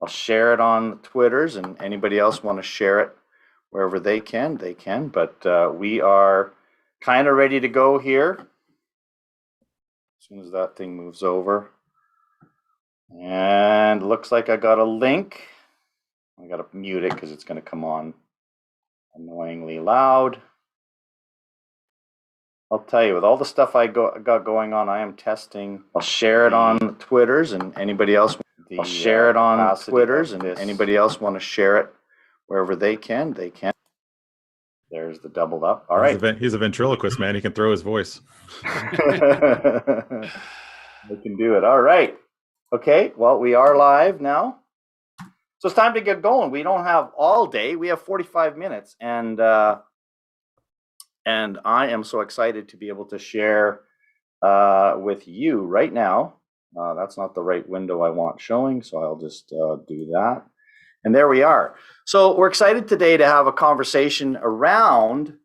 I'll share it on Twitters, and anybody else want to share it wherever they can, they can. But we are kind of ready to go here. As soon as that thing moves over. And looks like I got a link. I got to mute it because it's going to come on annoyingly loud. I'll tell you, with all the stuff I got going on, I am testing. I'll share it on Twitters, and anybody else. I'll share it on Twitters, and anybody else want to share it wherever they can, they can. There's the doubled up. All right. He's a ventriloquist, man. He can throw his voice. I can do it. All right. Okay. Well, we are live now. So it's time to get going. We don't have all day. We have 45 minutes. And I am so excited to be able to share with you right now. That's not the right window I want showing, so I'll just do that. And there we are. So we're excited today to have a conversation around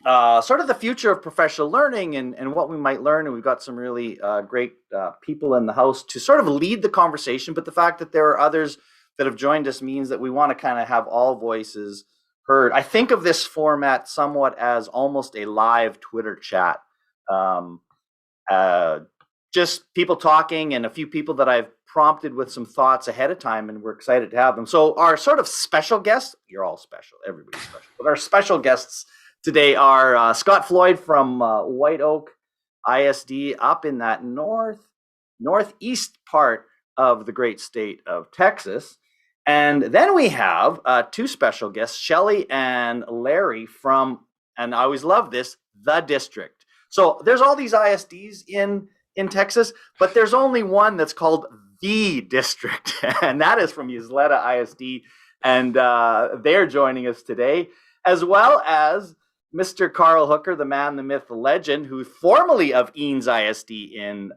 sort of the future of professional learning and what we might learn. And we've got some really great people in the house to sort of lead the conversation. But the fact that there are others that have joined us means that we want to kind of have all voices heard. I think of this format somewhat as almost a live Twitter chat. Just people talking and a few people that I've prompted with some thoughts ahead of time, and we're excited to have them. So our sort of special guests, you're all special, everybody's special, but our special guests today are Scott Floyd from White Oak ISD up in that northeast part of the great state of Texas. And then we have two special guests, Shelley and Larry from, and I always love this, the district. So there's all these ISDs in Texas, but there's only one that's called the district, and that is from Ysleta ISD. And they're joining us today, as well as Mr. Carl Hooker, the man, the myth, the legend, who's formerly of Eanes ISD in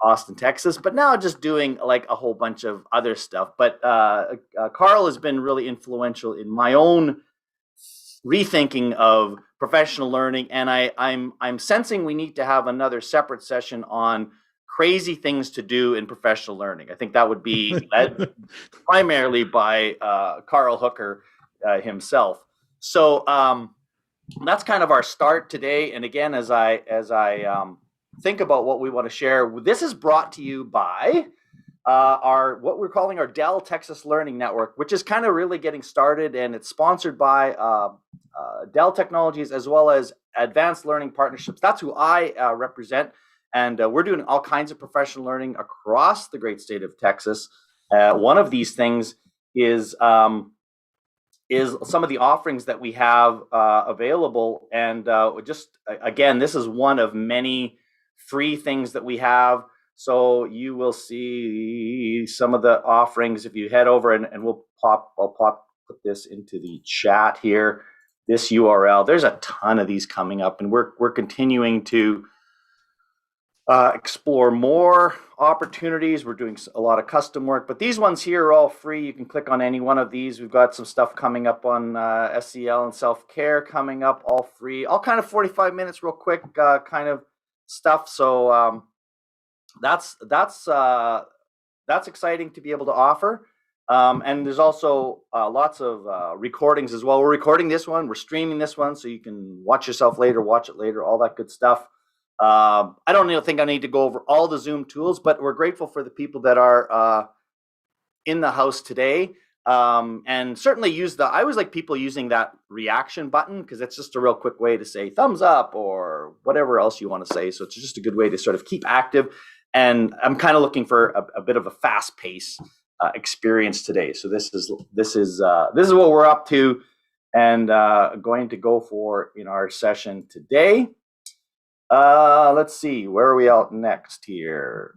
Austin, Texas, but now just doing like a whole bunch of other stuff. But Carl has been really influential in my own rethinking of professional learning, and I'm sensing we need to have another separate session on crazy things to do in professional learning. I think that would be led primarily by Carl Hooker himself. So that's kind of our start today. And again, as I think about what we want to share, this is brought to you by what we're calling our Dell Texas Learning Network, which is kind of really getting started, and it's sponsored by Dell Technologies as well as Advanced Learning Partnerships. That's who I represent, and we're doing all kinds of professional learning across the great state of Texas. One of these things is some of the offerings that we have available, and just again, this is one of many free things that we have. So you will see some of the offerings if you head over, and I'll put this into the chat here. This URL, there's a ton of these coming up, and we're continuing to explore more opportunities. We're doing a lot of custom work, but these ones here are all free. You can click on any one of these. We've got some stuff coming up on SEL and self-care coming up, all free, all kind of 45 minutes, real quick kind of stuff. So that's exciting to be able to offer. And there's also lots of recordings as well. We're recording this one, we're streaming this one, so you can watch yourself later, watch it later, all that good stuff. I don't think I need to go over all the Zoom tools, but we're grateful for the people that are in the house today. And certainly I always like people using that reaction button, because it's just a real quick way to say thumbs up or whatever else you want to say. So it's just a good way to sort of keep active. And I'm kind of looking for a bit of a fast pace experience today. So this is what we're up to and going to go for in our session today. Let's see, where are we out next here?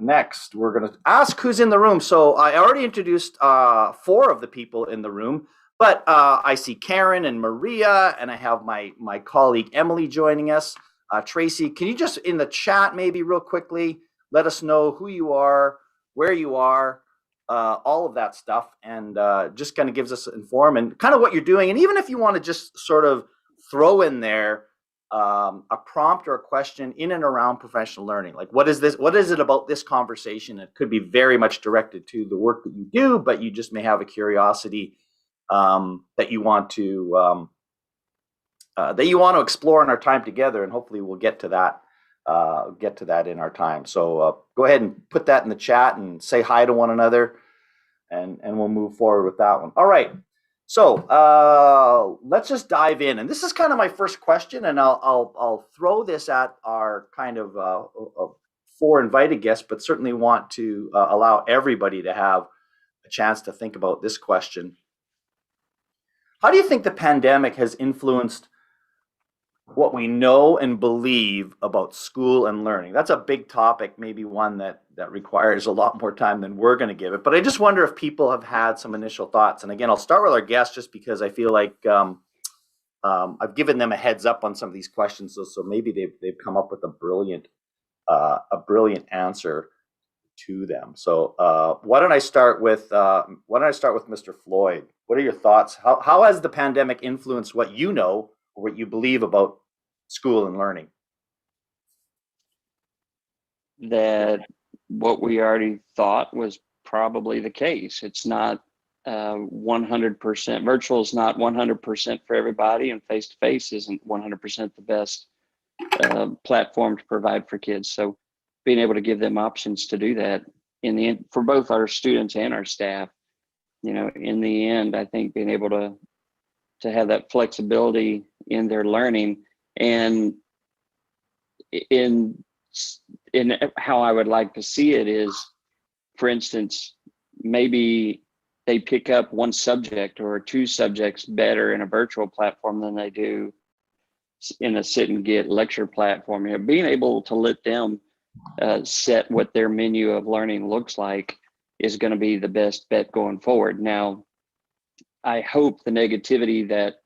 Next, we're going to ask who's in the room. So I already introduced 4 of the people in the room, but I see Karen and Maria, and I have my colleague Emily joining us. Tracy, can you just in the chat maybe real quickly let us know who you are, where you are, all of that stuff, and just kind of gives us inform and kind of what you're doing. And even if you want to just sort of throw in there a prompt or a question in and around professional learning. Like, what is this? What is it about this conversation? It could be very much directed to the work that you do, but you just may have a curiosity that you want to explore in our time together, and hopefully we'll get to that. In our time. So go ahead and put that in the chat and say hi to one another, and we'll move forward with that one. All right. So let's just dive in, and this is kind of my first question, and I'll throw this at our kind of 4 invited guests, but certainly want to allow everybody to have a chance to think about this question. How do you think the pandemic has influenced what we know and believe about school and learning? That's a big topic, maybe one that requires a lot more time than we're going to give it. But I just wonder if people have had some initial thoughts. And again, I'll start with our guests just because I feel like I've given them a heads up on some of these questions, so maybe they've come up with a brilliant answer to them. So why don't I start with Mr. Floyd? What are your thoughts? How has the pandemic influenced what you know or what you believe about school and learning? That what we already thought was probably the case. It's not 100%. Virtual is not 100% for everybody, and face-to-face isn't 100% the best platform to provide for kids. So being able to give them options to do that in the end, for both our students and our staff, in the end, I think being able to have that flexibility in their learning, and in how I would like to see it is, for instance, maybe they pick up one subject or 2 subjects better in a virtual platform than they do in a sit and get lecture platform. Being able to let them set what their menu of learning looks like is going to be the best bet going forward. Now, I hope the negativity that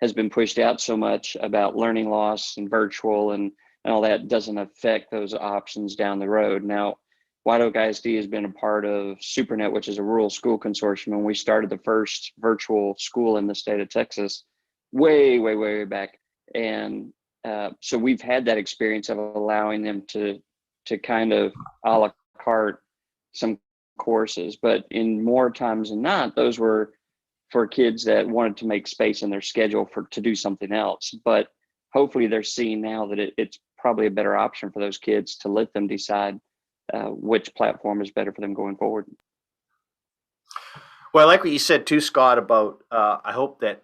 has been pushed out so much about learning loss and virtual and all that doesn't affect those options down the road. Now, White Oak ISD has been a part of SuperNet, which is a rural school consortium, and we started the first virtual school in the state of Texas way back. And so we've had that experience of allowing them to kind of a la carte some courses, but in more times than not, those were for kids that wanted to make space in their schedule to do something else. But hopefully they're seeing now that it's probably a better option for those kids to let them decide which platform is better for them going forward. Well, I like what you said too, Scott, about I hope that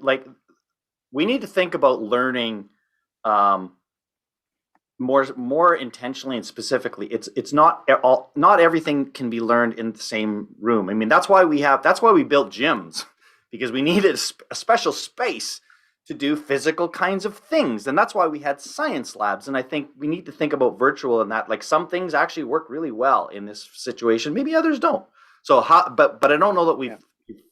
we need to think about learning more intentionally and specifically. It's not everything can be learned in the same room. I mean, that's why we built gyms, because we needed a special space to do physical kinds of things. And that's why we had science labs. And I think we need to think about virtual and that, like, some things actually work really well in this situation. Maybe others don't. So but I don't know that we've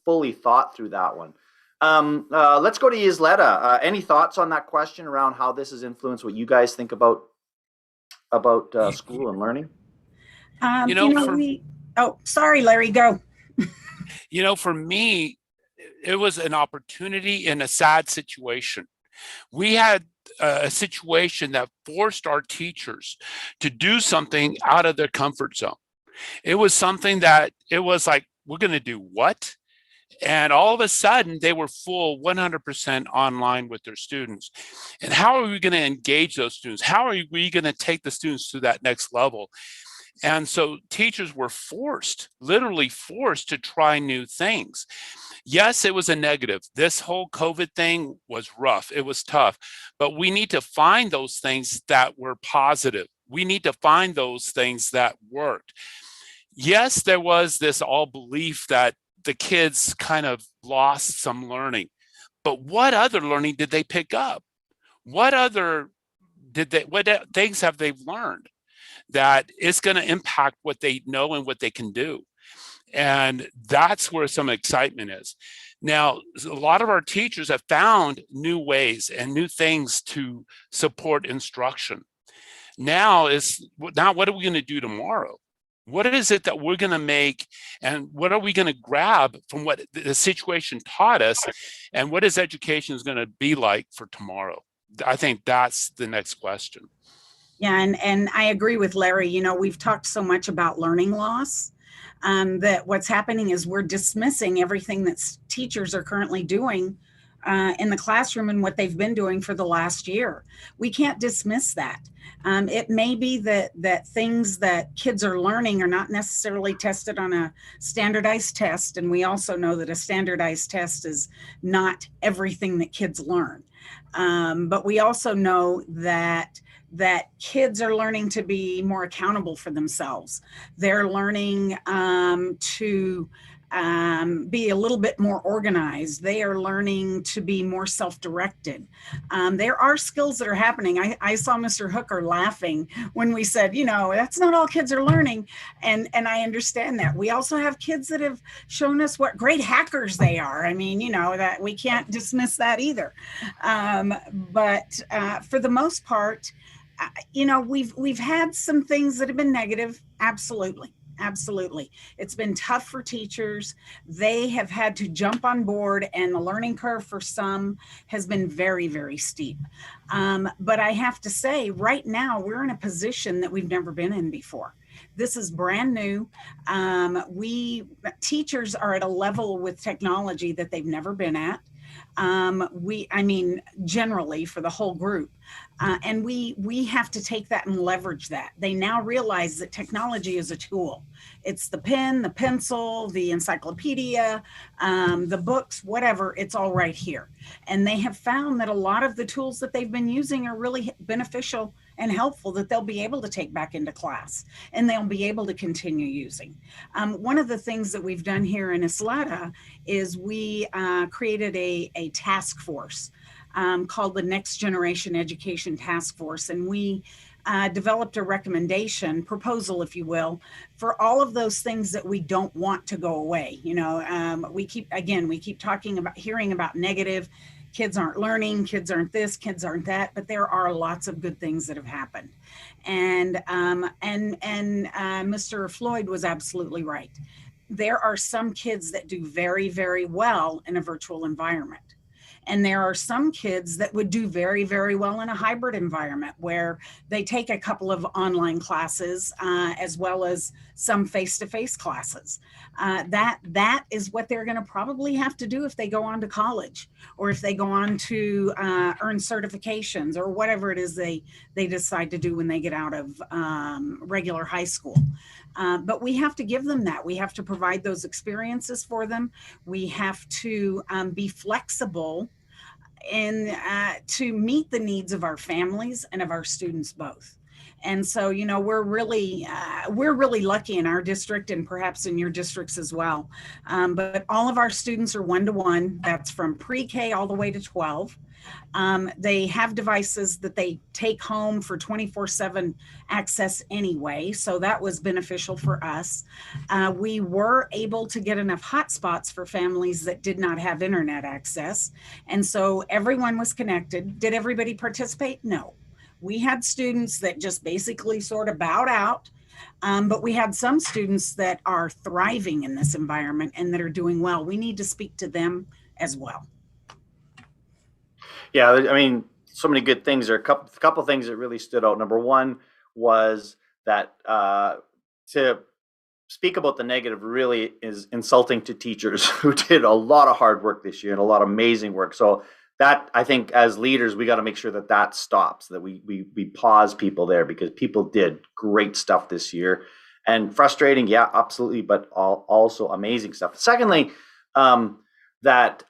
fully thought through that one. Let's go to Ysleta. Any thoughts on that question around how this has influenced what you guys think about school and learning? Sorry, Larry, go. For me, it was an opportunity in a sad situation. We had a situation that forced our teachers to do something out of their comfort zone. It was something that it was like, we're going to do what? And all of a sudden, they were full 100% online with their students. And how are we going to engage those students? How are we going to take the students to that next level? And so teachers were literally forced to try new things. Yes, it was a negative. This whole COVID thing was rough. It was tough. But we need to find those things that were positive. We need to find those things that worked. Yes, there was this all belief that the kids kind of lost some learning. But what other learning did they pick up? What things have they learned that is going to impact what they know and what they can do? And that's where some excitement is. Now, a lot of our teachers have found new ways and new things to support instruction. Now what are we going to do tomorrow? What is it that we're going to make, and what are we going to grab from what the situation taught us, and what is education is going to be like for tomorrow? I think that's the next question. Yeah, and I agree with Larry. You know, we've talked so much about learning loss, that what's happening is we're dismissing everything that teachers are currently doing in the classroom and what they've been doing for the last year. We can't dismiss that. It may be that things that kids are learning are not necessarily tested on a standardized test, and we also know that a standardized test is not everything that kids learn. But we also know that kids are learning to be more accountable for themselves. They're learning to be a little bit more organized. They are learning to be more self-directed. There are skills that are happening. I saw Mr. Hooker laughing when we said, you know, that's not all kids are learning. And I understand that. We also have kids that have shown us what great hackers they are. I mean, you know, that we can't dismiss that either. But for the most part, you know, we've had some things that have been negative. Absolutely. It's been tough for teachers. They have had to jump on board, and the learning curve for some has been very, very steep. But I have to say, right now, we're in a position that we've never been in before. This is brand new. Teachers are at a level with technology that they've never been at. I mean, generally for the whole group. And we have to take that and leverage that. They now realize that technology is a tool. It's the pen, the pencil, the encyclopedia, the books, whatever, it's all right here. And they have found that a lot of the tools that they've been using are really beneficial and helpful, that they'll be able to take back into class and they'll be able to continue using. One of the things that we've done here in Isleta is we created a task force called the Next Generation Education Task Force. And we developed a recommendation, proposal, if you will, for all of those things that we don't want to go away. You know, we keep talking about, hearing about negative, kids aren't learning, kids aren't this, kids aren't that, but there are lots of good things that have happened. And Mr. Floyd was absolutely right. There are some kids that do very, very well in a virtual environment. And there are some kids that would do very, very well in a hybrid environment where they take a couple of online classes as well as some face-to-face classes. That is what they're going to probably have to do if they go on to college, or if they go on to earn certifications, or whatever it is they decide to do when they get out of regular high school. But we have to give them that. We have to provide those experiences for them. We have to be flexible and to meet the needs of our families and of our students both. And so, you know, we're really lucky in our district, and perhaps in your districts as well. But all of our students are one-to-one. That's from pre-K all the way to 12. They have devices that they take home for 24/7 access anyway, so that was beneficial for us. We were able to get enough hotspots for families that did not have internet access, and so everyone was connected. Did everybody participate? No. We had students that just basically sort of bowed out, but we had some students that are thriving in this environment and that are doing well. We need to speak to them as well. Yeah, I mean, so many good things. There are a couple things that really stood out. Number one was that to speak about the negative really is insulting to teachers who did a lot of hard work this year and a lot of amazing work. So that, I think, as leaders, we got to make sure that that stops, that we pause people there, because people did great stuff this year. And frustrating, yeah, absolutely, but also amazing stuff. Secondly, that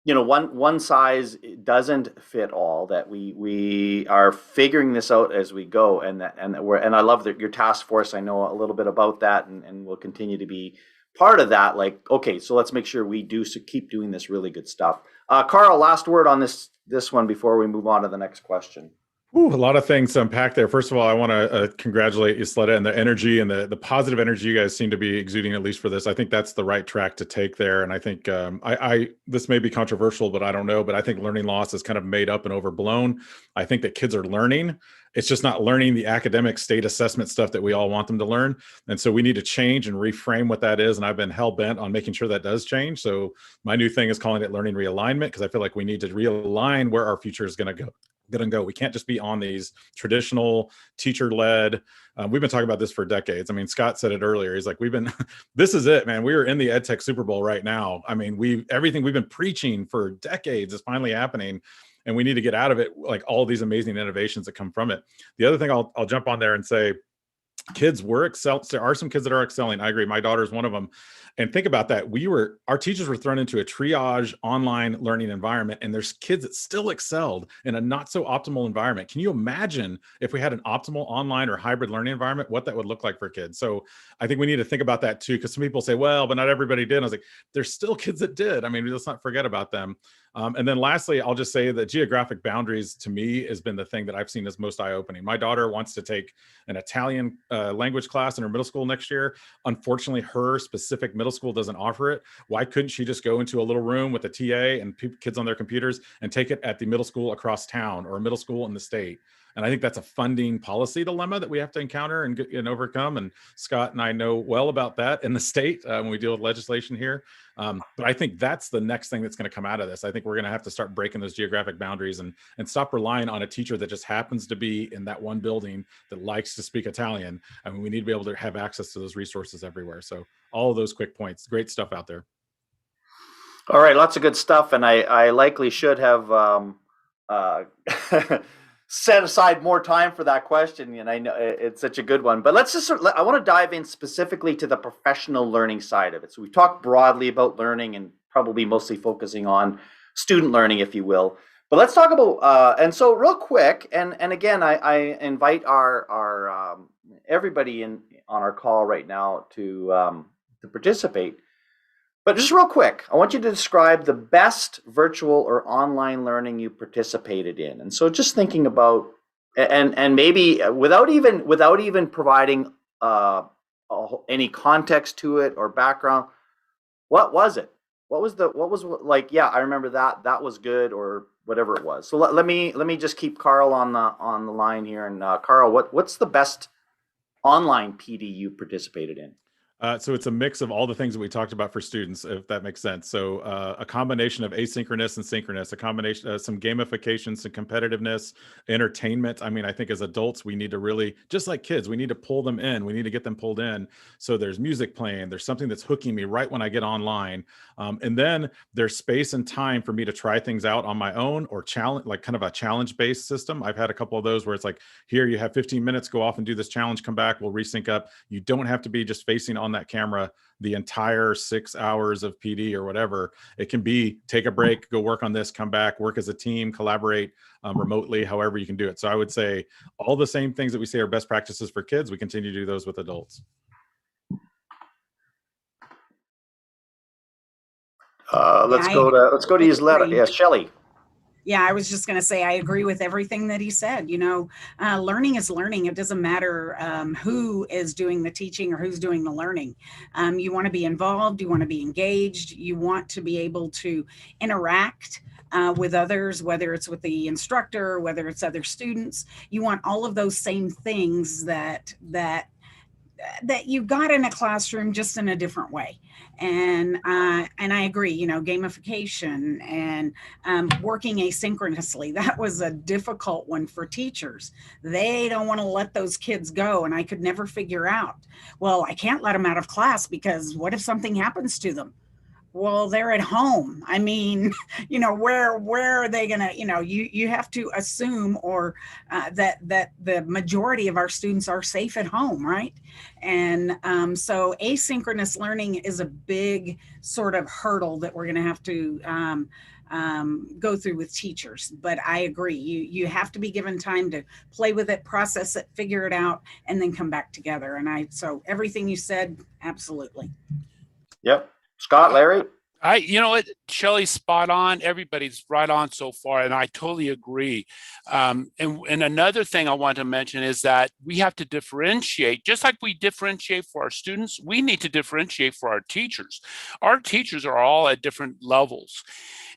you know, one size doesn't fit all, that we are figuring this out as we go, and I love that your task force, I know a little bit about that, and will continue to be part of that. Like, okay, so let's make sure we keep doing this really good stuff. Carl, last word on this one before we move on to the next question. Ooh, a lot of things to unpack there. First of all, I want to congratulate Isleta and the energy and the positive energy you guys seem to be exuding, at least for this. I think that's the right track to take there. And I think this may be controversial, but I don't know. But I think learning loss is kind of made up and overblown. I think that kids are learning. it's just not learning the academic state assessment stuff that we all want them to learn. And so we need to change and reframe what that is. And I've been hell bent on making sure that does change. So my new thing is calling it learning realignment, because I feel like we need to realign where our future is going to go. We can't just be on these traditional teacher-led. We've been talking about this for decades. I mean, Scott said it earlier. He's like, this is it, man. We are in the EdTech Super Bowl right now. I mean, everything we've been preaching for decades is finally happening. And we need to get out of it, like all these amazing innovations that come from it. The other thing I'll jump on there and say, kids were there are some kids that are excelling. I agree. My daughter is one of them. And think about that. Our teachers were thrown into a triage online learning environment, and there's kids that still excelled in a not so optimal environment. Can you imagine if we had an optimal online or hybrid learning environment, what that would look like for kids? So I think we need to think about that too, because some people say, well, but not everybody did. And I was like, there's still kids that did. I mean, let's not forget about them. And then lastly, I'll just say that geographic boundaries to me has been the thing that I've seen as most eye-opening. My daughter wants to take an Italian language class in her middle school next year. Unfortunately, her specific middle school doesn't offer it. Why couldn't she just go into a little room with a TA and kids on their computers and take it at the middle school across town or a middle school in the state? And I think that's a funding policy dilemma that we have to encounter and overcome. And Scott and I know well about that in the state when we deal with legislation here. But I think that's the next thing that's going to come out of this. I think we're going to have to start breaking those geographic boundaries and stop relying on a teacher that just happens to be in that one building that likes to speak Italian. I mean, we need to be able to have access to those resources everywhere. So all of those quick points, great stuff out there. All right, lots of good stuff. And I likely should have set aside more time for that question, and I know it's such a good one. But let's just I want to dive in specifically to the professional learning side of it. So we've talked broadly about learning and probably mostly focusing on student learning, if you will. But let's talk about and so real quick, and again, I invite our everybody on our call right now to participate. But just real quick, I want you to describe the best virtual or online learning you participated in. And so just thinking about, and maybe without even providing any context to it or background, what was it? What was like, yeah, I remember that was good, or whatever it was. So let me just keep Carl on the line here. And Carl, what's the best online PD you participated in? So it's a mix of all the things that we talked about for students, if that makes sense. So a combination of asynchronous and synchronous, a combination of some gamification, some competitiveness, entertainment. I mean, I think as adults, we need to really, just like kids, we need to pull them in. We need to get them pulled in. So there's music playing. There's something that's hooking me right when I get online. And then there's space and time for me to try things out on my own, or challenge, like kind of a challenge-based system. I've had a couple of those where it's like, here, you have 15 minutes, go off and do this challenge, come back, we'll resync up. You don't have to be just facing on that camera the entire 6 hours of PD or whatever. It can be take a break, go work on this, come back, work as a team, collaborate remotely, however you can do it. So I would say all the same things that we say are best practices for kids, we continue to do those with adults. Let's go to his letter. Yeah, Shelley. Yeah, I was just going to say, I agree with everything that he said. You know, learning is learning. It doesn't matter who is doing the teaching or who's doing the learning. You want to be involved. You want to be engaged. You want to be able to interact with others, whether it's with the instructor, whether it's other students. You want all of those same things that you got in a classroom, just in a different way. And I agree, you know, gamification and working asynchronously, that was a difficult one for teachers. They don't want to let those kids go. And I could never figure out, well, I can't let them out of class because what if something happens to them? Well, they're at home. I mean, you know, where are they going to, you know, you have to assume that the majority of our students are safe at home, right? And so asynchronous learning is a big sort of hurdle that we're going to have to go through with teachers. But I agree, you have to be given time to play with it, process it, figure it out, and then come back together. And so everything you said, absolutely. Yep. Scott, Larry? You know what, Shelley's spot on. Everybody's right on so far, and I totally agree. And another thing I want to mention is that we have to differentiate, just like we differentiate for our students, we need to differentiate for our teachers. Our teachers are all at different levels.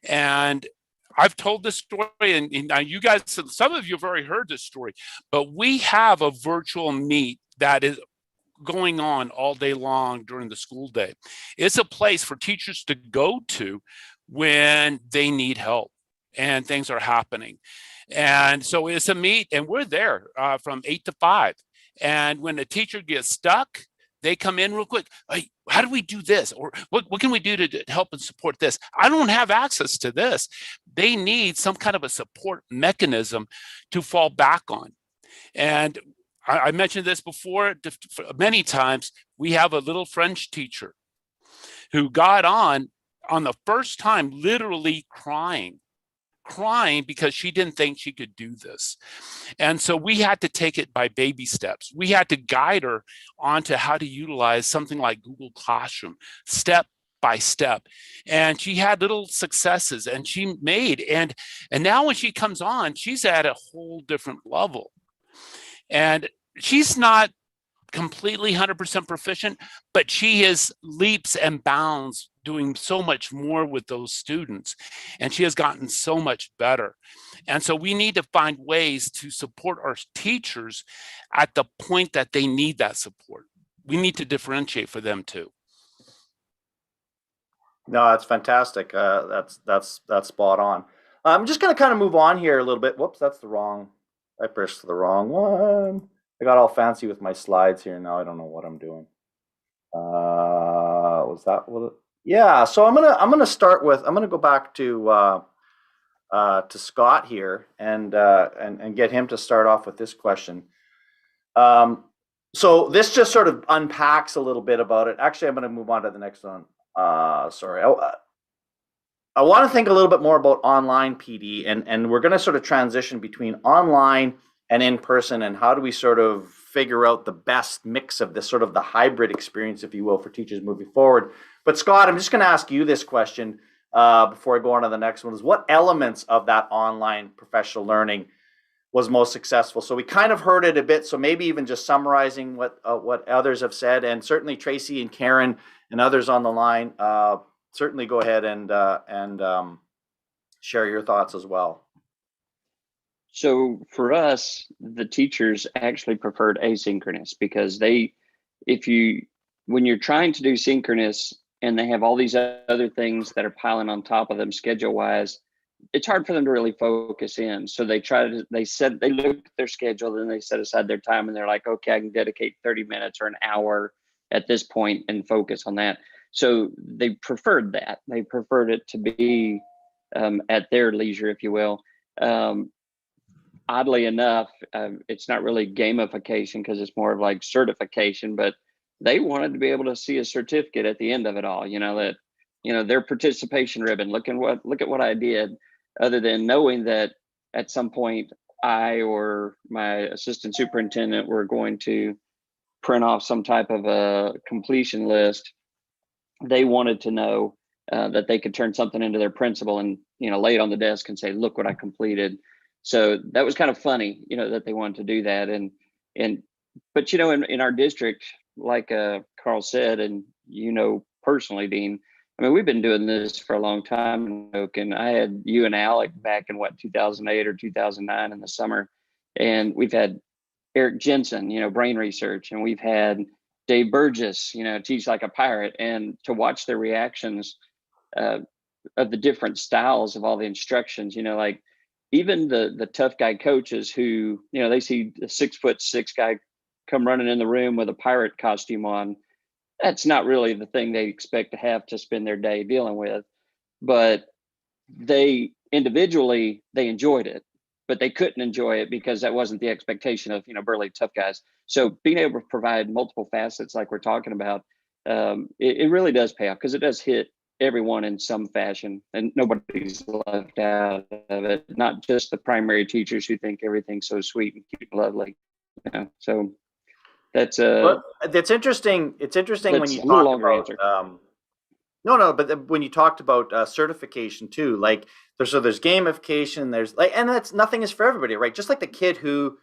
And I've told this story, and now you guys, some of you have already heard this story, but we have a virtual meet that is going on all day long during the school day. It's a place for teachers to go to when they need help and things are happening. And so it's a meet, and we're there from 8 to 5. And when a teacher gets stuck, they come in real quick. Hey, how do we do this? Or what can we do to help and support this? I don't have access to this. They need some kind of a support mechanism to fall back on. And I mentioned this before many times. We have a little French teacher who got on the first time, literally crying because she didn't think she could do this. And so we had to take it by baby steps. We had to guide her onto how to utilize something like Google Classroom, step by step. And she had little successes, and she made, and now when she comes on, she's at a whole different level. And she's not completely 100% proficient, but she is leaps and bounds doing so much more with those students. And she has gotten so much better. And so we need to find ways to support our teachers at the point that they need that support. We need to differentiate for them too. No, that's fantastic. That's spot on. I'm just going to kind of move on here a little bit. Whoops, I pressed the wrong one. I got all fancy with my slides here. Now I don't know what I'm doing. Was that what? Yeah. So I'm gonna start with. I'm gonna go back to Scott here and get him to start off with this question. So this just sort of unpacks a little bit about it. Actually, I'm gonna move on to the next one. Sorry. I want to think a little bit more about online PD, and we're going to sort of transition between online and in person, and how do we sort of figure out the best mix of this sort of the hybrid experience, if you will, for teachers moving forward. But Scott, I'm just going to ask you this question before I go on to the next one: is what elements of that online professional learning was most successful? So we kind of heard it a bit, so maybe even just summarizing what others have said, and certainly Tracy and Karen and others on the line. Certainly go ahead and share your thoughts as well. So for us, the teachers actually preferred asynchronous because when you're trying to do synchronous and they have all these other things that are piling on top of them schedule wise, it's hard for them to really focus in. So they look at their schedule, then they set aside their time and they're like, okay, I can dedicate 30 minutes or an hour at this point and focus on that. So they preferred that. They preferred it to be at their leisure, if you will. Oddly enough, it's not really gamification because it's more of like certification, but they wanted to be able to see a certificate at the end of it all, their participation ribbon, look at what I did, other than knowing that at some point I or my assistant superintendent were going to print off some type of a completion list. They wanted to know that they could turn something into their principal and, lay it on the desk and say, look what I completed. So that was kind of funny, that they wanted to do that. But in our district, like Carl said, and personally, Dean, I mean, we've been doing this for a long time, and I had you and Alec back in 2008 or 2009 in the summer, and we've had Eric Jensen, brain research, and we've had Dave Burgess, teach like a pirate, and to watch their reactions of the different styles of all the instructions, like even the tough guy coaches who, they see a 6'6" guy come running in the room with a pirate costume on. That's not really the thing they expect to have to spend their day dealing with, but they individually, they enjoyed it, but they couldn't enjoy it because that wasn't the expectation of, burly tough guys. So being able to provide multiple facets like we're talking about, it really does pay off because it does hit everyone in some fashion and nobody's left out of it, not just the primary teachers who think everything's so sweet and cute and lovely. So that's it's interesting. It's interesting when you talk about but when you talked about certification too, like there's gamification, there's like, and that's nothing is for everybody, right? Just like the kid who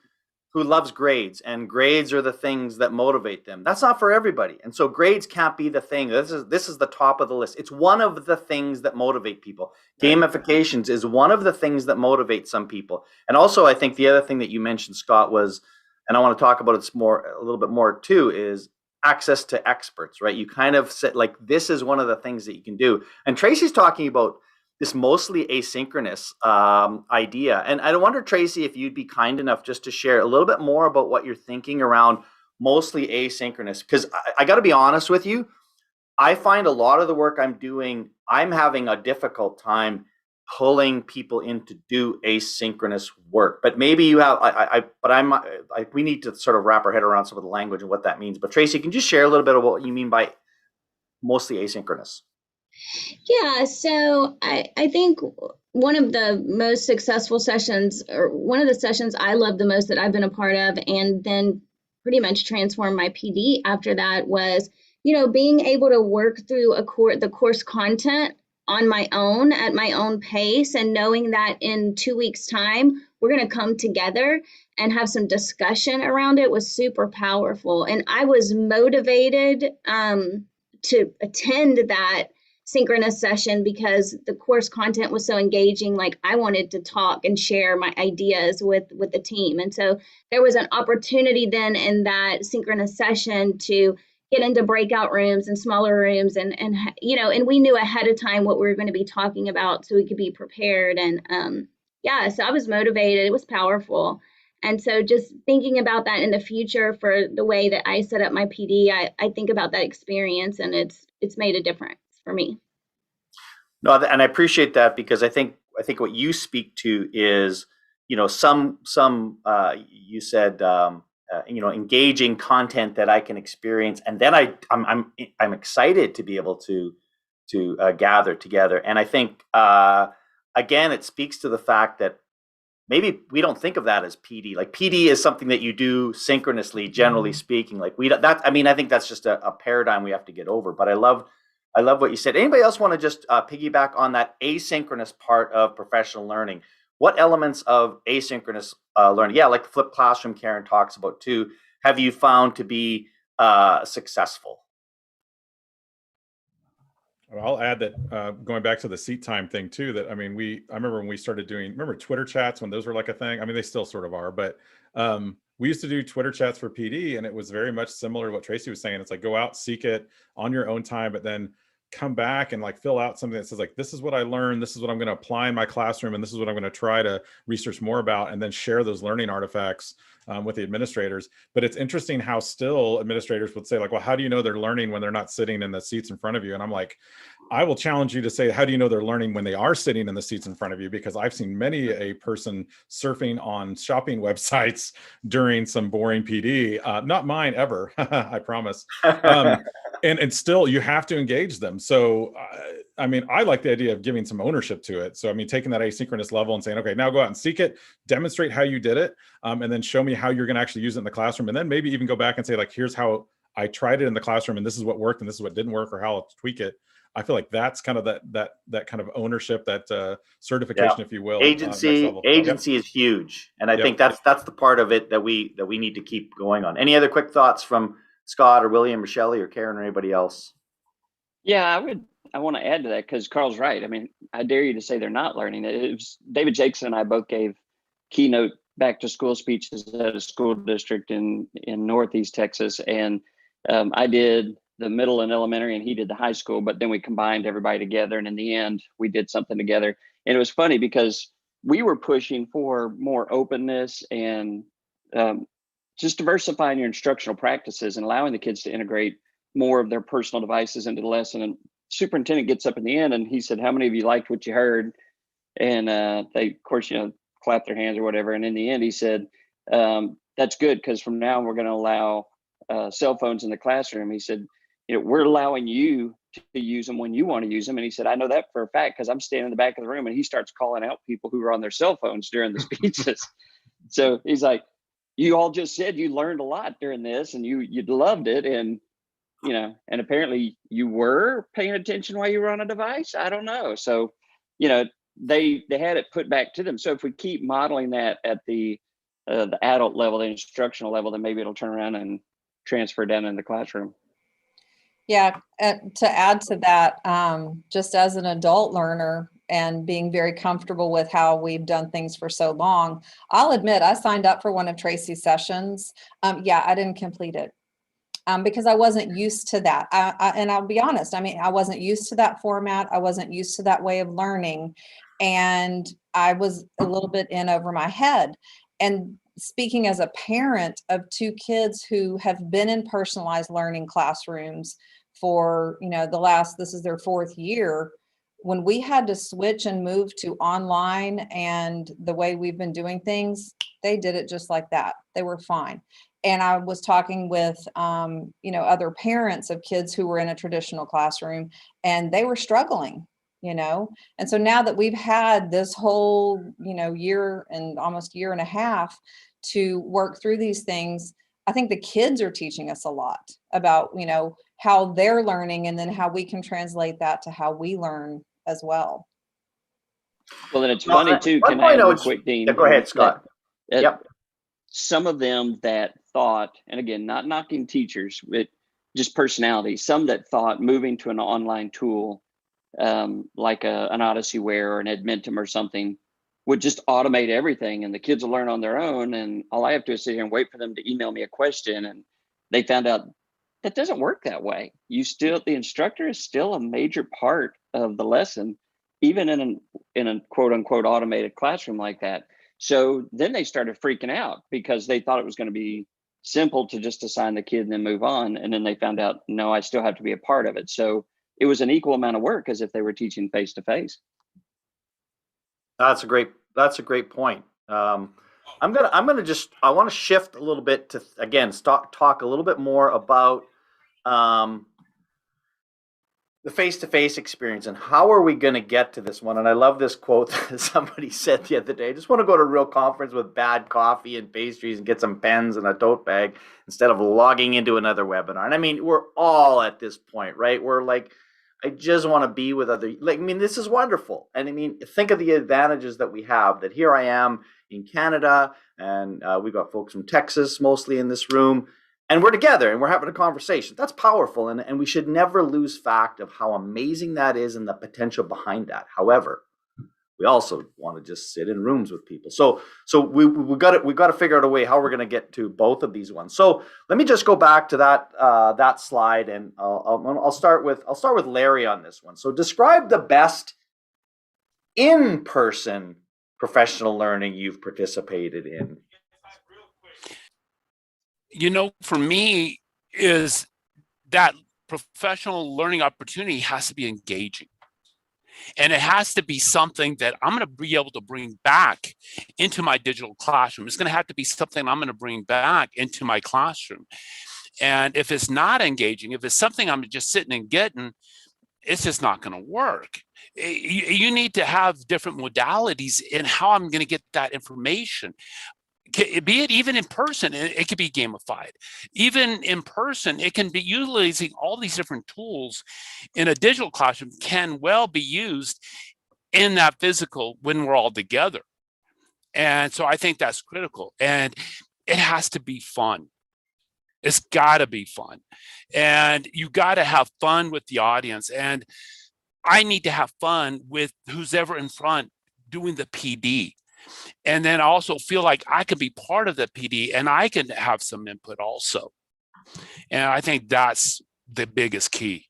who loves grades, and grades are the things that motivate them. That's not for everybody. And so grades can't be the thing. This is the top of the list. It's one of the things that motivate people. Gamifications is one of the things that motivate some people. And also, I think the other thing that you mentioned, Scott, was, and I want to talk about it a little bit more too, is access to experts, right? You kind of said, like, this is one of the things that you can do. And Tracy's talking about this mostly asynchronous idea. And I wonder, Tracy, if you'd be kind enough just to share a little bit more about what you're thinking around mostly asynchronous. Because I got to be honest with you, I find a lot of the work I'm doing, I'm having a difficult time pulling people in to do asynchronous work. But maybe you have, we need to sort of wrap our head around some of the language and what that means. But Tracy, can you share a little bit of what you mean by mostly asynchronous? Yeah, so I think one of the most successful sessions, or one of the sessions I love the most that I've been a part of, and then pretty much transformed my PD after that, was, being able to work through the course content on my own at my own pace, and knowing that in 2 weeks' time we're going to come together and have some discussion around it was super powerful. And I was motivated to attend that synchronous session because the course content was so engaging. Like, I wanted to talk and share my ideas with the team. And so there was an opportunity then in that synchronous session to get into breakout rooms and smaller rooms, and we knew ahead of time what we were going to be talking about so we could be prepared. And so I was motivated. It was powerful. And so just thinking about that in the future for the way that I set up my PD, I think about that experience, and it's made a difference for me. No, and I appreciate that, because I think what you speak to is, some you said, engaging content that I can experience, and then I'm excited to be able to gather together. And I think again, it speaks to the fact that maybe we don't think of that as PD. Like, PD is something that you do synchronously, generally speaking. Like, I think that's just a paradigm we have to get over. But I love what you said. Anybody else want to just piggyback on that asynchronous part of professional learning? What elements of asynchronous learning, like the flipped classroom Karen talks about too, have you found to be successful? Well, I'll add that going back to the seat time thing too, that I remember when we started doing, Twitter chats, when those were like a thing? They still sort of are, but we used to do Twitter chats for PD, and it was very much similar to what Tracy was saying. It's like, go out, seek it on your own time, but then come back and like fill out something that says, like, this is what I learned, this is what I'm going to apply in my classroom, and this is what I'm going to try to research more about, and then share those learning artifacts with the administrators. But it's interesting how still administrators would say, like, well, how do you know they're learning when they're not sitting in the seats in front of you? And I'm like, I will challenge you to say, how do you know they're learning when they are sitting in the seats in front of you? Because I've seen many a person surfing on shopping websites during some boring PD, not mine ever, I promise. And still you have to engage them. So, I like the idea of giving some ownership to it. So, taking that asynchronous level and saying, okay, now go out and seek it, demonstrate how you did it, and then show me how you're going to actually use it in the classroom. And then maybe even go back and say, like, here's how I tried it in the classroom, and this is what worked, and this is what didn't work, or how I'll tweak it. I feel like that's kind of that kind of ownership, that certification, if you will. Agency is huge. And I think that's the part of it that we need to keep going on. Any other quick thoughts from Scott or William or Shelley or Karen or anybody else? Yeah, I want to add to that, because Carl's right. I dare you to say they're not learning. It was David Jackson and I both gave keynote back to school speeches at a school district in Northeast Texas. And I did the middle and elementary, and he did the high school, but then we combined everybody together. And in the end, we did something together. And it was funny because we were pushing for more openness and just diversifying your instructional practices and allowing the kids to integrate more of their personal devices into the lesson. And superintendent gets up in the end and he said, how many of you liked what you heard? And they, of course, clapped their hands or whatever. And in the end, he said, that's good, because from now on, we're going to allow cell phones in the classroom. He said, we're allowing you to use them when you want to use them. And he said, I know that for a fact, because I'm standing in the back of the room. And he starts calling out people who were on their cell phones during the speeches. So he's like, you all just said you learned a lot during this and you loved it. And, and apparently you were paying attention while you were on a device. I don't know. So, they had it put back to them. So if we keep modeling that at the the adult level, the instructional level, then maybe it'll turn around and transfer down in the classroom. Yeah, to add to that, just as an adult learner and being very comfortable with how we've done things for so long, I'll admit I signed up for one of Tracy's sessions. Yeah, I didn't complete it because I wasn't used to that. And I'll be honest, I mean, I wasn't used to that format. I wasn't used to that way of learning. And I was a little bit in over my head. And speaking as a parent of 2 kids who have been in personalized learning classrooms for, this is their 4th year, when we had to switch and move to online and the way we've been doing things, they did it just like that. They were fine. And I was talking with, other parents of kids who were in a traditional classroom, and they were struggling, And so now that we've had this whole, year and almost year and a half to work through these things, I think the kids are teaching us a lot about, how they're learning, and then how we can translate that to how we learn as well. Well, and it's funny too. Can I add real quick, Dean? Yeah, go ahead, Scott. Yep. Some of them that thought, and again, not knocking teachers, but just personality, some that thought moving to an online tool like an Odyssey-ware or an Edmentum or something would just automate everything and the kids will learn on their own. And all I have to do is sit here and wait for them to email me a question. And they found out that doesn't work that way. The instructor is still a major part of the lesson, even in a quote unquote automated classroom like that. So then they started freaking out because they thought it was going to be simple to just assign the kid and then move on. And then they found out, no, I still have to be a part of it. So it was an equal amount of work as if they were teaching face to face. That's a great point. I want to shift a little bit to, again, talk a little bit more about the face-to-face experience and how are we going to get to this one. And I love this quote that somebody said the other day: I just want to go to a real conference with bad coffee and pastries and get some pens and a tote bag instead of logging into another webinar. And I mean, we're all at this point, right? We're like, I just want to be with this is wonderful. And I mean, think of the advantages that we have, that here I am in Canada, and we've got folks from Texas mostly in this room, and we're together and we're having a conversation. That's powerful. And we should never lose fact of how amazing that is and the potential behind that. However, we also want to just sit in rooms with people. So we got to figure out a way how we're going to get to both of these ones. So let me just go back to that slide, and I'll start with Larry on this one. So describe the best in-person professional learning you've participated in. For me, is that professional learning opportunity has to be engaging. And it has to be something that I'm going to be able to bring back into my digital classroom. It's going to have to be something I'm going to bring back into my classroom. And if it's not engaging, if it's something I'm just sitting and getting, it's just not going to work. You need to have different modalities in how I'm going to get that information. Be it even in person, it could be gamified. Even in person, it can be utilizing all these different tools in a digital classroom can well be used in that physical when we're all together. And so I think that's critical. And it has to be fun. It's got to be fun. And you got to have fun with the audience. And I need to have fun with who's ever in front doing the PD. And then I also feel like I can be part of the PD and I can have some input also. And I think that's the biggest key.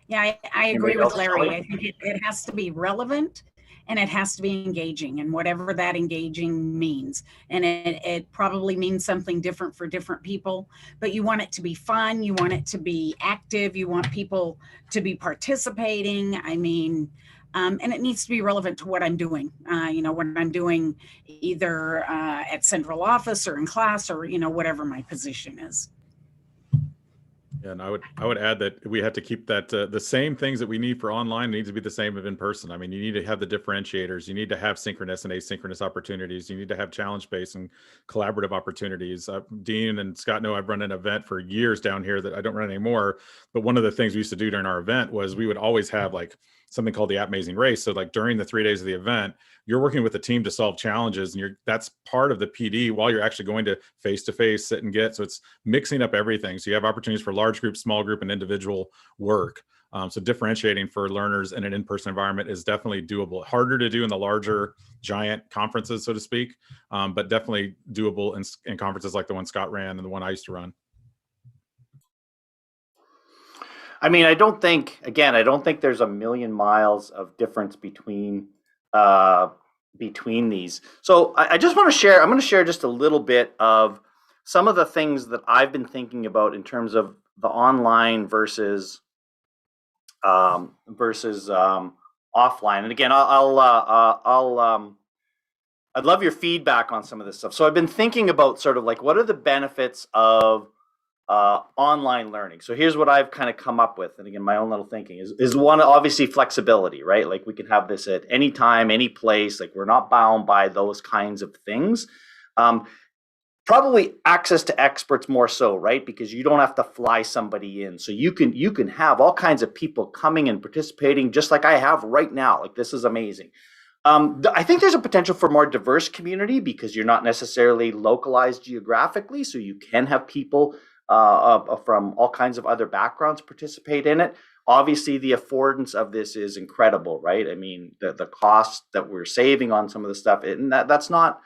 Yeah, I agree with Larry. I think it has to be relevant and it has to be engaging, and whatever that engaging means. And it probably means something different for different people, but you want it to be fun. You want it to be active. You want people to be participating. I mean, and it needs to be relevant to what I'm doing, when I'm doing either at central office or in class or, whatever my position is. And I would add that we have to keep that the same things that we need for online needs to be the same in person. I mean, you need to have the differentiators. You need to have synchronous and asynchronous opportunities. You need to have challenge-based and collaborative opportunities. Dean and Scott know I've run an event for years down here that I don't run anymore. But one of the things we used to do during our event was we would always have like something called the Amazing Race. So like during the 3 days of the event, you're working with a team to solve challenges, and that's part of the PD while you're actually going to face-to-face sit and get. So it's mixing up everything. So you have opportunities for large group, small group, and individual work. So differentiating for learners in an in-person environment is definitely doable. Harder to do in the larger giant conferences, so to speak, but definitely doable in conferences like the one Scott ran and the one I used to run. I mean, I don't think there's a million miles of difference between these. So I just want to share, I'm going to share just a little bit of some of the things that I've been thinking about in terms of the online versus offline. And again, I'd love your feedback on some of this stuff. So I've been thinking about sort of like, what are the benefits of online learning? So here's what I've kind of come up with. And again, my own little thinking is one, obviously flexibility, right? Like we can have this at any time, any place, like we're not bound by those kinds of things. Probably access to experts more so, right? Because you don't have to fly somebody in. So you can have all kinds of people coming and participating just like I have right now. Like this is amazing. I think there's a potential for more diverse community because you're not necessarily localized geographically. So you can have people from all kinds of other backgrounds participate in it. Obviously, the affordance of this is incredible, right? I mean, the cost that we're saving on some of the stuff, and that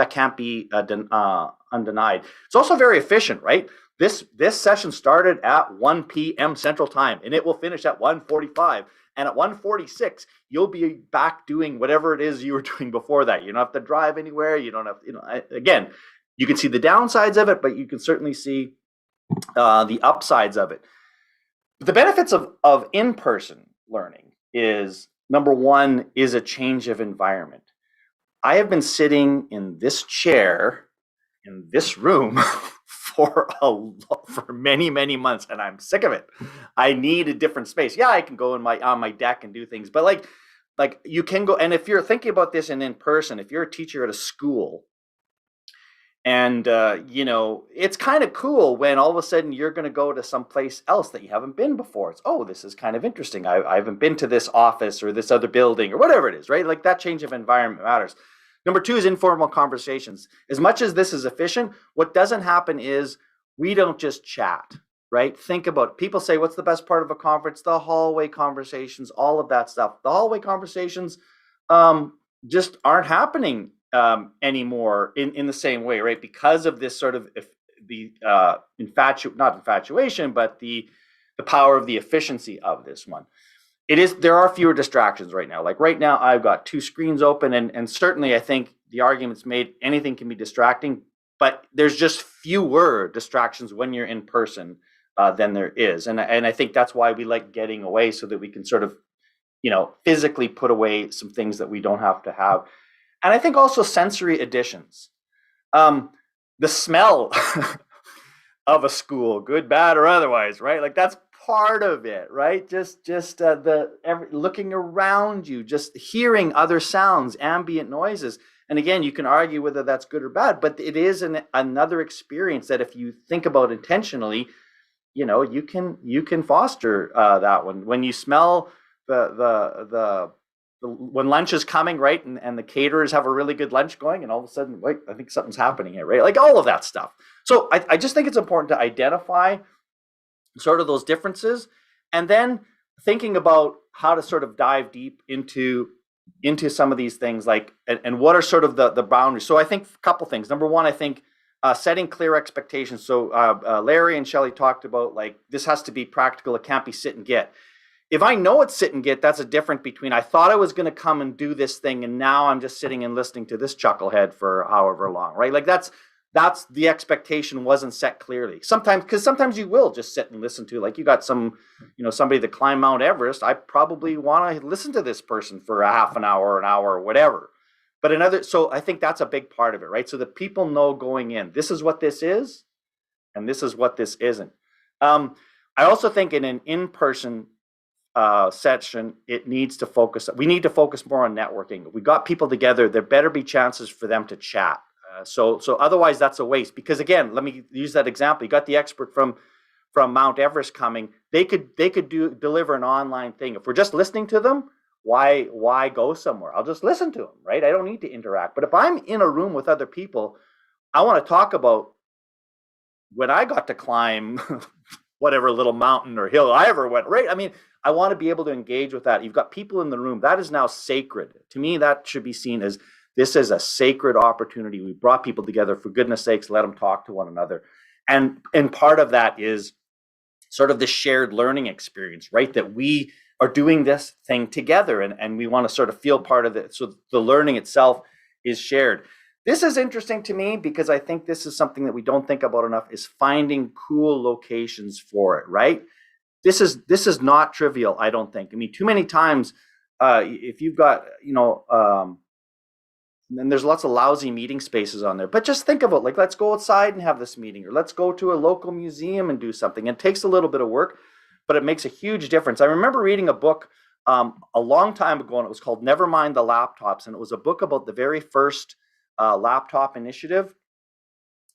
can't be undenied. It's also very efficient, right? This session started at 1 p.m. Central Time, and it will finish at 1:45. And at 1:46, you'll be back doing whatever it is you were doing before that. You don't have to drive anywhere. You don't have, again, you can see the downsides of it, but you can certainly see the upsides of it. But the benefits of in-person learning is, number one, is a change of environment. I have been sitting in this chair in this room for many, many months, and I'm sick of it. I need a different space. Yeah, I can go on my deck and do things, but like you can go. And if you're thinking about this in person, if you're a teacher at a school, and it's kind of cool when all of a sudden you're going to go to some place else that you haven't been before. It's, oh, this is kind of interesting. I haven't been to this office or this other building or whatever it is, right? Like that change of environment matters. Number two is informal conversations. As much as this is efficient, what doesn't happen is we don't just chat, right? Think about it. People say, what's the best part of a conference? The hallway conversations, all of that stuff. The hallway conversations just aren't happening anymore in the same way, right? Because of this sort of not infatuation, but the power of the efficiency of this one. There are fewer distractions right now. Like right now, I've got two screens open, and certainly I think the argument's made anything can be distracting, but there's just fewer distractions when you're in person than there is. And I think that's why we like getting away, so that we can sort of, physically put away some things that we don't have to have. And I think also sensory additions. The smell of a school, good, bad, or otherwise, right? Like that's part of it, right? Just looking around you, just hearing other sounds, ambient noises. And again, you can argue whether that's good or bad, but it is another experience that if you think about intentionally, you can foster that one. When you smell when lunch is coming, right, and the caterers have a really good lunch going, and all of a sudden, wait, I think something's happening here, right? Like all of that stuff. So I just think it's important to identify sort of those differences, and then thinking about how to sort of dive deep into some of these things, like and what are sort of the boundaries. So I think a couple things. Number one, I think setting clear expectations. So Larry and Shelley talked about, like, this has to be practical. It can't be sit and get. If I know it's sit and get, that's a difference between I thought I was going to come and do this thing, and now I'm just sitting and listening to this chucklehead for however long, right? Like that's the expectation wasn't set clearly. Sometimes you will just sit and listen to, like, you got somebody that climbed Mount Everest. I probably want to listen to this person for a half an hour, or whatever. But so I think that's a big part of it, right? So that people know going in, this is what this is, and this is what this isn't. I also think in an in-person session, we need to focus more on networking. If we got people together, there better be chances for them to chat. So otherwise that's a waste, because again, let me use that example. You got the expert from from Mount Everest coming, they could deliver an online thing. If we're just listening to them, why go somewhere? I'll just listen to them, right? I don't need to interact. But if I'm in a room with other people, I want to talk about when I got to climb whatever little mountain or hill I ever went, right? I mean, I want to be able to engage with that. You've got people in the room. That is now sacred. To me, that should be seen as this is a sacred opportunity. We brought people together. For goodness sakes, let them talk to one another. And part of that is sort of the shared learning experience, right? That we are doing this thing together and we want to sort of feel part of it. So the learning itself is shared. This is interesting to me because I think this is something that we don't think about enough, is finding cool locations for it, right? This is not trivial, I don't think. I mean, too many times, if you've got, and there's lots of lousy meeting spaces on there, but just think about, like, let's go outside and have this meeting, or let's go to a local museum and do something. It takes a little bit of work, but it makes a huge difference. I remember reading a book a long time ago, and it was called Never Mind the Laptops, and it was a book about the very first laptop initiative.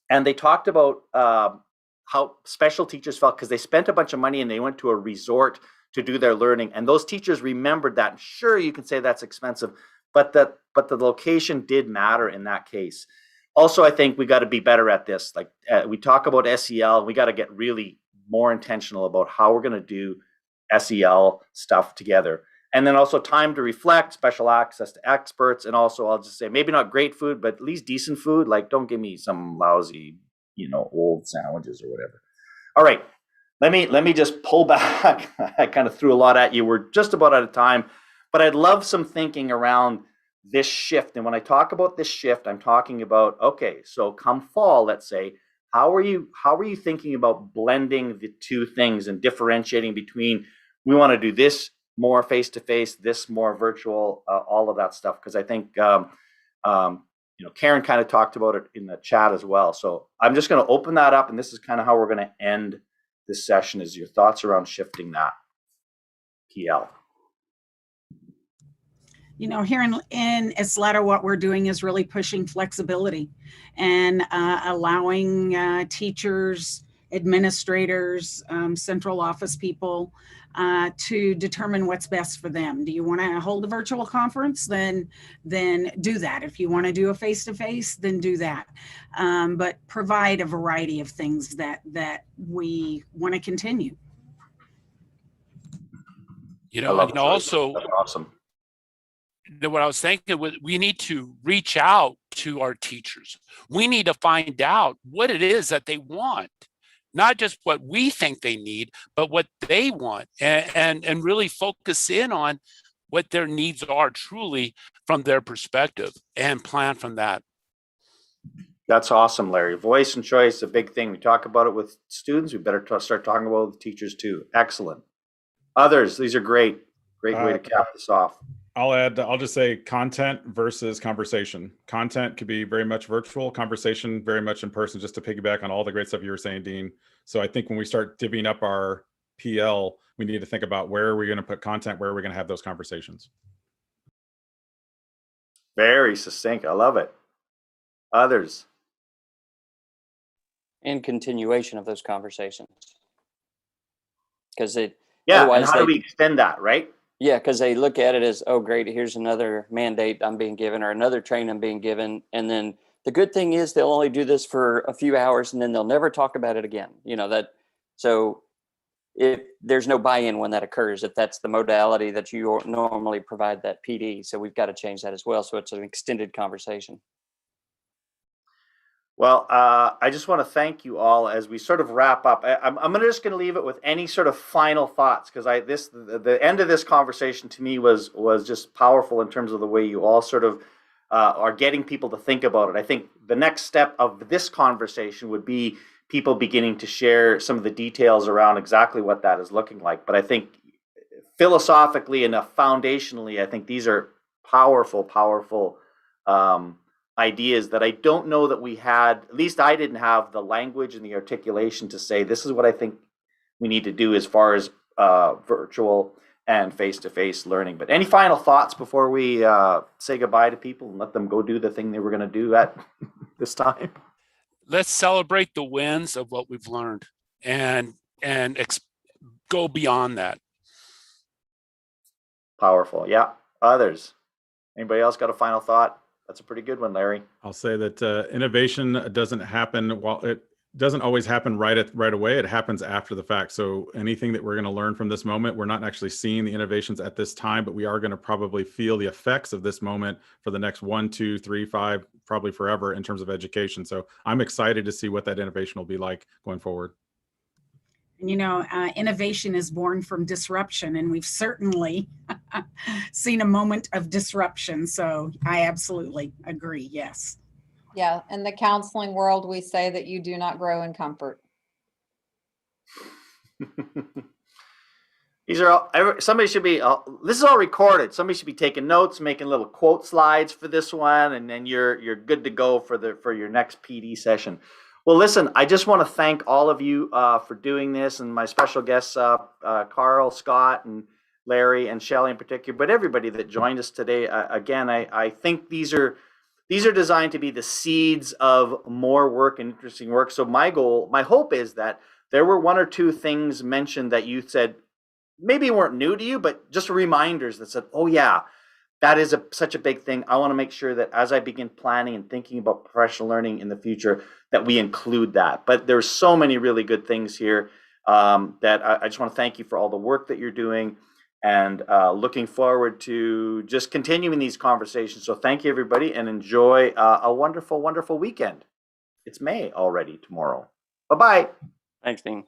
And they talked about how special teachers felt because they spent a bunch of money and they went to a resort to do their learning. And those teachers remembered that. And sure, you can say that's expensive, but the location did matter in that case. Also, I think we got to be better at this. Like we talk about SEL, we got to get really more intentional about how we're going to do SEL stuff together. And then also time to reflect, special access to experts. And also, I'll just say, maybe not great food, but at least decent food. Like, don't give me some lousy, old sandwiches or whatever. All right. Let me just pull back. I kind of threw a lot at you. We're just about out of time, but I'd love some thinking around this shift. And when I talk about this shift, I'm talking about, okay, so come fall, let's say, how are you thinking about blending the two things and differentiating between, we want to do this more face-to-face, this more virtual, all of that stuff? Because I think, Karen kind of talked about it in the chat as well. So I'm just going to open that up, and this is kind of how we're going to end this session, is your thoughts around shifting that. PL. Here in Isleta, what we're doing is really pushing flexibility and allowing teachers, administrators, central office people to determine what's best for them. Do you want to hold a virtual conference? Then do that. If you want to do a face-to-face, then do that. But provide a variety of things that we want to continue. Also, that's awesome. What I was thinking was, we need to reach out to our teachers. We need to find out what it is that they want, not just what we think they need, but what they want, and really focus in on what their needs are truly from their perspective and plan from that. That's awesome, Larry. Voice and choice, a big thing. We talk about it with students. We better start talking about it with teachers too. Excellent. Others, these are great. Great way to cap this off. I'll just say content versus conversation. Content could be very much virtual, conversation very much in person, just to piggyback on all the great stuff you were saying, Dean. So I think when we start divvying up our PL, we need to think about where are we going to put content, where are we going to have those conversations. Very succinct. I love it. Others. And continuation of those conversations. Because and how do we extend that, right? Yeah, because they look at it as, oh, great, here's another mandate I'm being given or another training I'm being given. And then the good thing is they'll only do this for a few hours and then they'll never talk about it again. So if there's no buy-in when that occurs, if that's the modality that you normally provide that PD. So we've got to change that as well. So it's an extended conversation. Well, I just want to thank you all as we sort of wrap up. I'm just going to leave it with any sort of final thoughts, because the end of this conversation to me was just powerful in terms of the way you all sort of are getting people to think about it. I think the next step of this conversation would be people beginning to share some of the details around exactly what that is looking like. But I think philosophically and foundationally, I think these are powerful ideas that I don't know that we had, at least I didn't have the language and the articulation to say, this is what I think we need to do as far as virtual and face-to-face learning. But any final thoughts before we say goodbye to people and let them go do the thing they were going to do at this time? Let's celebrate the wins of what we've learned and and go beyond that. Powerful. Yeah. Others. Anybody else got a final thought? That's a pretty good one, Larry. I'll say that innovation doesn't happen it doesn't always happen right away. It happens after the fact. So anything that we're going to learn from this moment, we're not actually seeing the innovations at this time, but we are going to probably feel the effects of this moment for the next 1, 2, 3, 5, probably forever in terms of education. So I'm excited to see what that innovation will be like going forward. And, innovation is born from disruption, and we've certainly seen a moment of disruption. So I absolutely agree. Yes. Yeah. In the counseling world, we say that you do not grow in comfort. These are all, somebody should be, this is all recorded. Somebody should be taking notes, making little quote slides for this one, and then you're good to go for your next PD session. Well, listen, I just want to thank all of you for doing this, and my special guests, Carl, Scott, and Larry, and Shelley in particular, but everybody that joined us today. Again, I think these are designed to be the seeds of more work and interesting work. So my hope is that there were 1 or 2 things mentioned that you said maybe weren't new to you, but just reminders that said, oh yeah, that is such a big thing. I want to make sure that as I begin planning and thinking about professional learning in the future, that we include that. But there's so many really good things here that I just want to thank you for all the work that you're doing, and looking forward to just continuing these conversations. So thank you, everybody, and enjoy a wonderful, wonderful weekend. It's May already tomorrow. Bye-bye. Thanks, Dean.